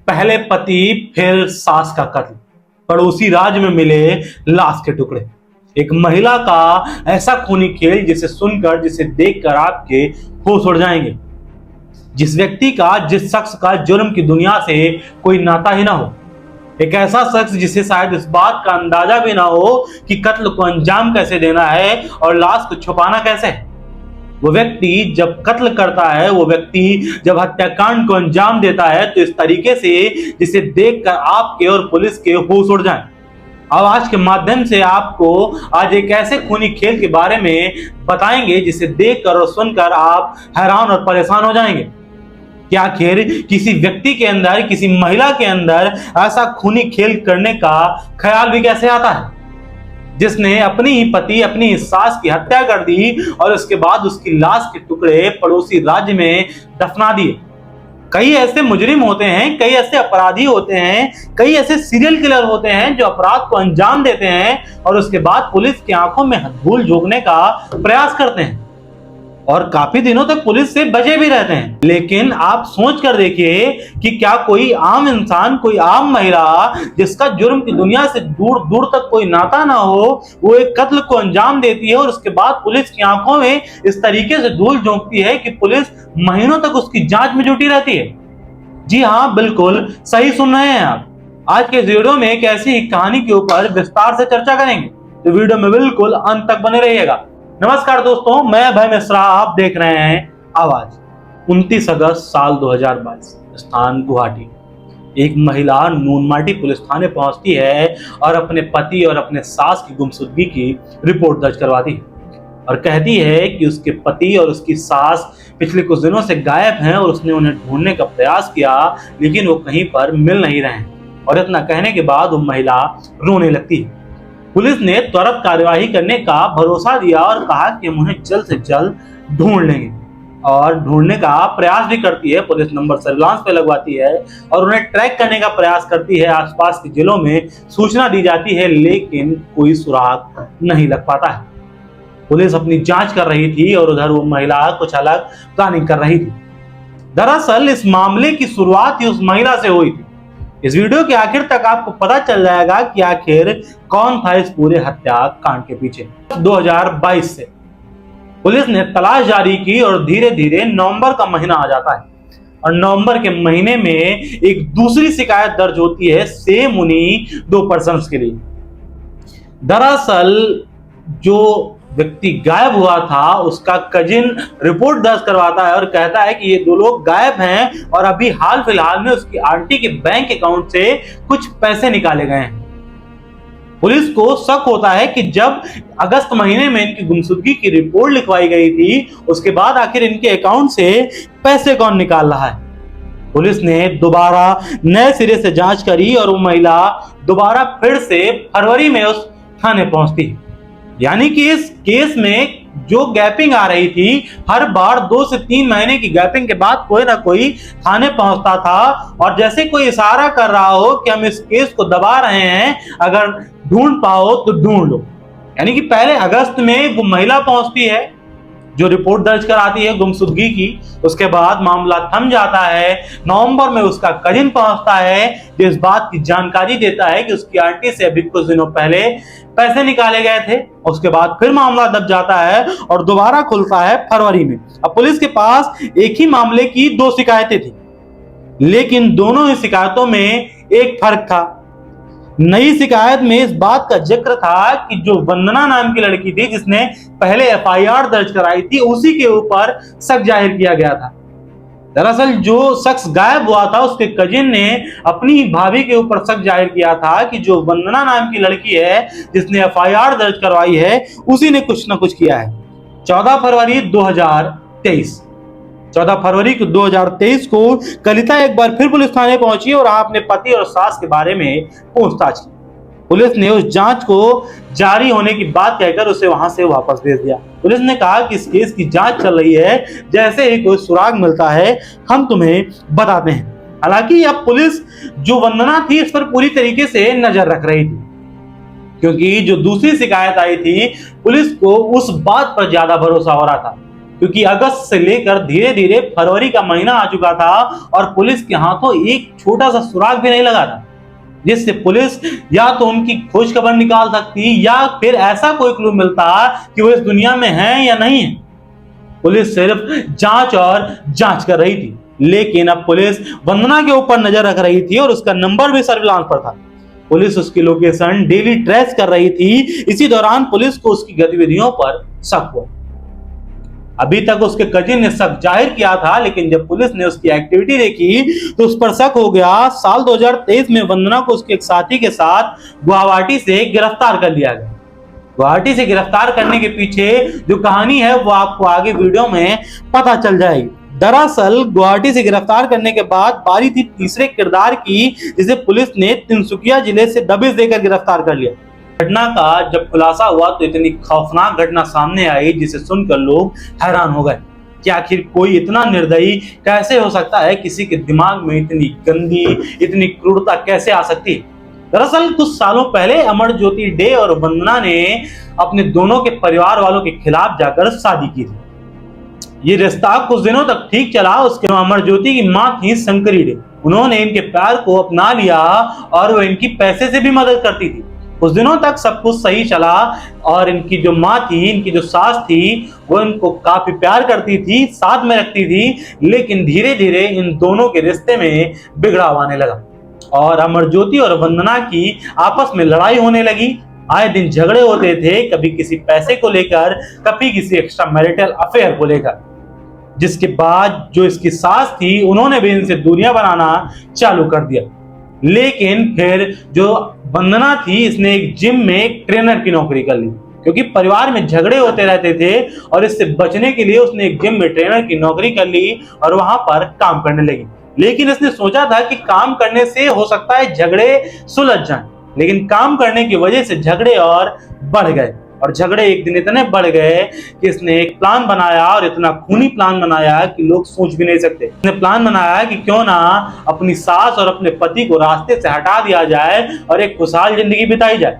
पहले पति फिर सास का कत्ल, पड़ोसी राज्य में मिले लाश के टुकड़े। एक महिला का ऐसा खूनी खेल जिसे सुनकर, जिसे देखकर आपके होश उड़ जाएंगे। जिस व्यक्ति का, जिस शख्स का जुर्म की दुनिया से कोई नाता ही ना हो। एक ऐसा शख्स जिसे शायद इस बात का अंदाजा भी ना हो कि कत्ल को अंजाम कैसे देना है और लाश को छुपाना कैसे है। वो व्यक्ति जब कत्ल करता है, वो व्यक्ति जब हत्याकांड को अंजाम देता है, तो इस तरीके से जिसे देखकर आपके और पुलिस के होश उड़ जाएं। अब आज के माध्यम से आपको आज एक ऐसे खूनी खेल के बारे में बताएंगे जिसे देखकर और सुनकर आप हैरान और परेशान हो जाएंगे कि आखिर किसी व्यक्ति के अंदर, किसी महिला के अंदर ऐसा खूनी खेल करने का ख्याल भी कैसे आता है, जिसने अपनी ही पति, अपनी ही सास की हत्या कर दी और उसके बाद उसकी लाश के टुकड़े पड़ोसी राज्य में दफना दिए। कई ऐसे मुजरिम होते हैं, कई ऐसे अपराधी होते हैं, कई ऐसे सीरियल किलर होते हैं जो अपराध को अंजाम देते हैं और उसके बाद पुलिस की आंखों में धूल झोंकने का प्रयास करते हैं और काफी दिनों तक पुलिस से बचे भी रहते हैं। लेकिन आप सोच कर देखिए कि क्या कोई आम इंसान, कोई आम महिला जिसका जुर्म की दुनिया से दूर दूर तक कोई नाता ना हो, वो एक कत्ल को अंजाम देती है और उसके बाद पुलिस की आंखों में इस तरीके से धूल झोंकती है कि पुलिस महीनों तक उसकी जांच में जुटी रहती है। जी हाँ, बिल्कुल सही सुन रहे हैं आप। आज के वीडियो में एक ऐसी ही कहानी के ऊपर विस्तार से चर्चा करेंगे, तो वीडियो में बिल्कुल अंत तक बने रहिएगा। नमस्कार दोस्तों, मैं अभय मिश्रा, आप देख रहे हैं आवाज। 29 अगस्त साल 2022, स्थान गुवाहाटी। एक महिला नूनमाटी पुलिस थाने पहुंचती है और अपने पति और अपने सास की गुमशुदगी की रिपोर्ट दर्ज करवाती है और कहती है कि उसके पति और उसकी सास पिछले कुछ दिनों से गायब हैं और उसने उन्हें ढूंढने का प्रयास किया, लेकिन वो कहीं पर मिल नहीं रहे हैं। और इतना कहने के बाद वो महिला रोने लगती है। पुलिस ने त्वरित कार्यवाही करने का भरोसा दिया और कहा कि हम उन्हें जल्द से जल्द ढूंढ लेंगे, और ढूंढने का प्रयास भी करती है। पुलिस नंबर सर्विलांस पे लगवाती है और उन्हें ट्रैक करने का प्रयास करती है। आसपास के जिलों में सूचना दी जाती है, लेकिन कोई सुराग नहीं लग पाता है। पुलिस अपनी जांच कर रही थी और उधर वो महिला कुछ अलग प्लानिंग कर रही थी। दरअसल इस मामले की शुरुआत ही उस महिला से हुई थी। इस वीडियो के आखिर तक आपको पता चल जाएगा कि आखिर कौन था इस पूरे हत्याकांड के पीछे। 2022 से पुलिस ने तलाश जारी की और धीरे धीरे नवंबर का महीना आ जाता है और नवंबर के महीने में एक दूसरी शिकायत दर्ज होती है सेम उन्हीं 2 पर्सन्स के लिए। दरअसल जो व्यक्ति गायब हुआ था, उसका कजिन रिपोर्ट दर्ज करवाता है और कहता है कि ये 2 लोग गायब हैं और अभी हाल फिलहाल में उसकी आंटी के बैंक अकाउंट से कुछ पैसे निकाले गए हैं। पुलिस को शक होता है कि जब अगस्त महीने में इनकी गुमशुदगी की रिपोर्ट लिखवाई गई थी, उसके बाद आखिर इनके अकाउंट से पैसे कौन निकाल रहा है। पुलिस ने दोबारा नए सिरे से जांच करी और वो महिला दोबारा फिर से फरवरी में उस थाने पहुंचती है। यानी कि इस केस में जो गैपिंग आ रही थी, हर बार 2 से 3 महीने की गैपिंग के बाद कोई ना कोई थाने पहुंचता था और जैसे कोई इशारा कर रहा हो कि हम इस केस को दबा रहे हैं, अगर ढूंढ पाओ तो ढूंढ लो। यानी कि पहले अगस्त में वो महिला पहुंचती है जो रिपोर्ट दर्ज कराती है गुमशुदगी की, उसके बाद मामला थम जाता है। नवंबर में उसका कजिन पहुंचता है जो इस बात की जानकारी देता है कि उसकी आंटी से अभी कुछ दिनों पहले पैसे निकाले गए थे। उसके बाद फिर मामला दब जाता है और दोबारा खुलता है फरवरी में। अब पुलिस के पास एक ही मामले की 2 शिकायतें थी, लेकिन दोनों ही शिकायतों में एक फर्क था। नई शिकायत में इस बात का जिक्र था कि जो वंदना नाम की लड़की थी जिसने पहले एफआईआर दर्ज कराई थी, उसी के ऊपर शक जाहिर किया गया था। दरअसल जो शख्स गायब हुआ था, उसके कजिन ने अपनी भाभी के ऊपर शक जाहिर किया था कि जो वंदना नाम की लड़की है जिसने एफआईआर दर्ज करवाई है, उसी ने कुछ ना कुछ किया है। 14 फरवरी 2023 14 फरवरी 2023 को कलिता एक बार फिर पुलिस थाने पहुंची और अपने पति और सास के बारे में पूछताछ की। पुलिस ने उस जांच को जारी होने की बात कहकर उसे वहां से वापस भेज दिया। पुलिस ने कहा कि इस केस की जांच चल रही है, जैसे ही कोई सुराग मिलता है हम तुम्हें बताते हैं। हालांकि अब पुलिस जो वंदना थी इस पर पूरी तरीके से नजर रख रही थी, क्योंकि जो दूसरी शिकायत आई थी, पुलिस को उस बात पर ज्यादा भरोसा हो रहा था क्योंकि अगस्त से लेकर धीरे धीरे फरवरी का महीना आ चुका था और पुलिस के हाथों एक छोटा सा सुराग भी नहीं लगा था, जिससे पुलिस या तो उनकी खोज खबर निकाल सकती या फिर ऐसा कोई क्लू मिलता कि वो इस दुनिया में है या नहीं है। पुलिस सिर्फ जांच और जांच कर रही थी, लेकिन अब पुलिस वंदना के ऊपर नजर रख रही थी और उसका नंबर भी सर्विलांस पर था। पुलिस उसकी लोकेशन डेली ट्रेस कर रही थी। इसी दौरान पुलिस को उसकी गतिविधियों पर शक हुआ। अभी तक उसके कजिन ने शक जाहिर किया था, लेकिन जब पुलिस ने उसकी एक्टिविटी देखी तो उस पर शक हो गया। साल 2023 में वंदना को उसके एक साथी के साथ गुवाहाटी से गिरफ्तार कर लिया गया। गुवाहाटी से गिरफ्तार करने के पीछे जो कहानी है वो आपको आगे वीडियो में पता चल जाएगी। दरअसल गुवाहाटी से गिरफ्तार करने के बाद बारी थी तीसरे किरदार की, जिसे पुलिस ने तिनसुकिया जिले से दबिश देकर गिरफ्तार कर लिया। घटना का जब खुलासा हुआ तो इतनी खौफनाक घटना सामने आई जिसे सुनकर लोग हैरान हो गए कि आखिर कोई इतना निर्दयी कैसे हो सकता है, किसी के दिमाग में इतनी गंदी, इतनी क्रूरता कैसे आ सकती है। दरअसल कुछ सालों पहले अमरज्योति डे और वंदना ने अपने दोनों के परिवार वालों के खिलाफ जाकर शादी की थी। ये रिश्ता कुछ दिनों तक ठीक चला। उसके अमरज्योति की मां थी शंकरी डे। उन्होंने इनके प्यार को अपना लिया और वो इनकी पैसे से भी मदद करती थी। कुछ दिनों तक सब कुछ सही चला और इनकी जो माँ थी, इनकी जो सास थी, वो इनको काफी प्यार करती थी, साथ में रखती थी। लेकिन धीरे धीरे इन दोनों के रिश्ते में बिगड़ाव आने लगा और अमरज्योति और वंदना की आपस में लड़ाई होने लगी। आए दिन झगड़े होते थे, कभी किसी पैसे को लेकर, कभी किसी एक्स्ट्रा मैरिटल अफेयर को लेकर। जिसके बाद जो इसकी सास थी, उन्होंने भी इनसे दूरियां बनाना चालू कर दिया। लेकिन फिर जो वंदना थी, इसने एक जिम में एक ट्रेनर की नौकरी कर ली, क्योंकि परिवार में झगड़े होते रहते थे और इससे बचने के लिए उसने एक जिम में ट्रेनर की नौकरी कर ली और वहां पर काम करने लगी। लेकिन इसने सोचा था कि काम करने से हो सकता है झगड़े सुलझ जाएं, लेकिन काम करने की वजह से झगड़े और बढ़ गए और झगड़े एक दिन इतने बढ़ गए कि इसने एक प्लान बनाया और इतना खूनी प्लान बनाया कि लोग सोच भी नहीं सकते। इसने प्लान बनाया कि क्यों ना अपनी सास और अपने पति को रास्ते से हटा दिया जाए और एक खुशहाल जिंदगी बिताई जाए।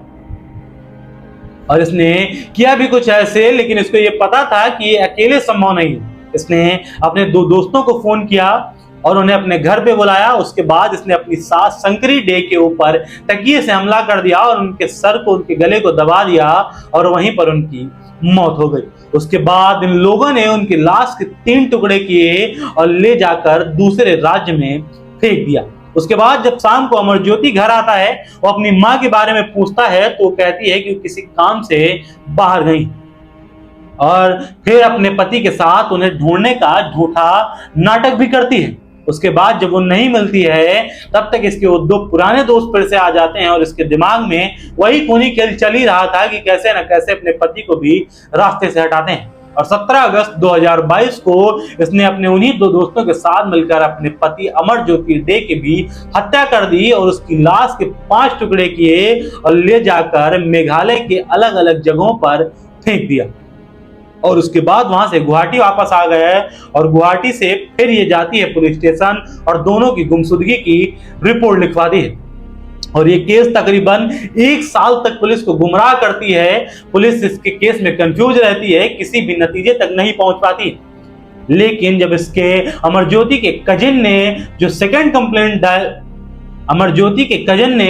और इसने किया भी कुछ ऐसे, लेकिन इसको ये पता था कि ये अकेले संभव नहीं है। इसने अपने दो दोस्तों को फोन किया और उन्हें अपने घर पे बुलाया। उसके बाद इसने अपनी सास शंकरी डे के ऊपर तकिए से हमला कर दिया और उनके सर को, उनके गले को दबा दिया और वहीं पर उनकी मौत हो गई। उसके बाद इन लोगों ने उनकी लाश के 3 टुकड़े किए और ले जाकर दूसरे राज्य में फेंक दिया। उसके बाद जब शाम को अमरज्योति घर आता है, वो अपनी माँ के बारे में पूछता है तो कहती है कि वो किसी काम से बाहर गई और फिर अपने पति के साथ उन्हें ढूंढने का झूठा नाटक भी करती है। उसके बाद जब वो नहीं मिलती है, तब तक इसके वो 2 पुराने दोस्त फिर से आ जाते हैं और इसके दिमाग में वही खूनी खेल चल ही रहा था कि कैसे न कैसे अपने पति को भी रास्ते से हटाते हैं। और 17 अगस्त 2022 को इसने अपने उन्हीं 2 दोस्तों के साथ मिलकर अपने पति अमरज्योति डे की भी हत्या कर दी और उसकी लाश के 5 टुकड़े किए और ले जाकर मेघालय के अलग अलग जगहों पर फेंक दिया। और उसके बाद वहां से गुवाहाटी वापस आ गए और गुवाहाटी से फिर ये जाती है पुलिस स्टेशन और दोनों की गुमशुदगी की रिपोर्ट लिखवाती है। और ये केस तकरीबन 1 साल तक पुलिस को गुमराह करती है। पुलिस इसके केस में कंफ्यूज रहती है, किसी भी नतीजे तक नहीं पहुंच पाती। लेकिन जब इसके अमरज्योति के कजिन ने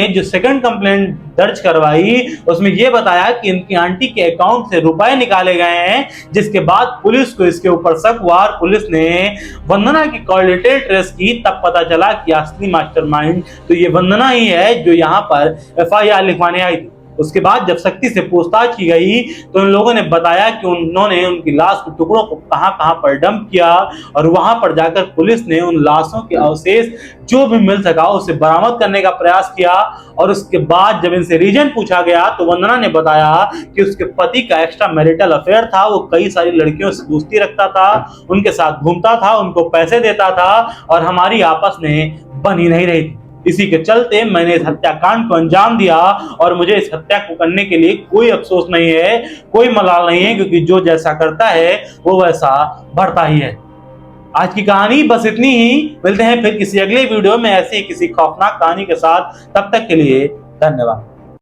जो सेकंड कंप्लेंट दर्ज करवाई, उसमें यह बताया कि इनकी आंटी के अकाउंट से रुपए निकाले गए हैं, जिसके बाद पुलिस को इसके ऊपर शक हुआ और पुलिस ने वंदना की कॉल डिटेल ट्रेस की। तब पता चला कि असली मास्टरमाइंड तो ये वंदना ही है जो यहाँ पर FIR लिखवाने आई थी। उसके बाद जब शक्ति से पूछताछ की गई तो उन लोगों ने बताया कि उन्होंने उनकी लाश के टुकड़ों को कहां पर डंप किया और वहां पर जाकर पुलिस ने उन लाशों के अवशेष जो भी मिल सका उसे बरामद करने का प्रयास किया। और उसके बाद जब इनसे रीजन पूछा गया तो वंदना ने बताया कि उसके पति का एक्स्ट्रा मैरिटल अफेयर था। वो कई सारी लड़कियों से दोस्ती रखता था, उनके साथ घूमता था, उनको पैसे देता था और हमारी आपस में बन ही नहीं रही थी। इसी के चलते मैंने इस हत्याकांड को अंजाम दिया और मुझे इस हत्या को करने के लिए कोई अफसोस नहीं है, कोई मलाल नहीं है, क्योंकि जो जैसा करता है वो वैसा बढ़ता ही है। आज की कहानी बस इतनी ही। मिलते हैं फिर किसी अगले वीडियो में ऐसी किसी खौफनाक कहानी के साथ। तब तक के लिए धन्यवाद।